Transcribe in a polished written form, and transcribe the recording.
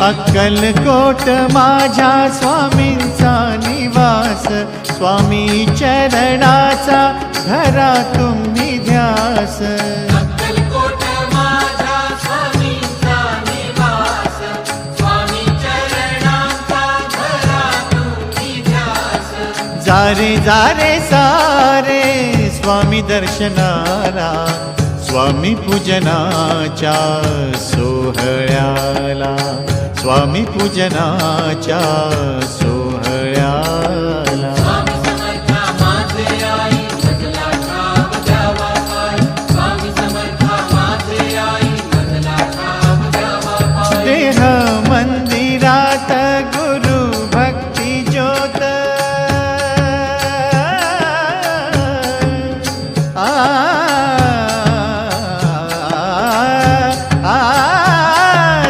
अक्कलकोट माझ्या स्वामींचा निवास, स्वामी चरणाचा धरा तुम्ही ध्यास। अक्कलकोट माझ्या स्वामींचा निवास, स्वामी चरणाचा धरा तुम्ही ध्यास। जारे जारे सारे स्वामी दर्शनाला, स्वामी पूजनाच्या सोहळ्याला, स्वामी पूजनाच्या सोहळ्याला। स्वामी समर्था माझे आई मजला ठाव द्यावा पाय, स्वामी समर्था माझे आई मजला ठाव द्यावा पाय। देह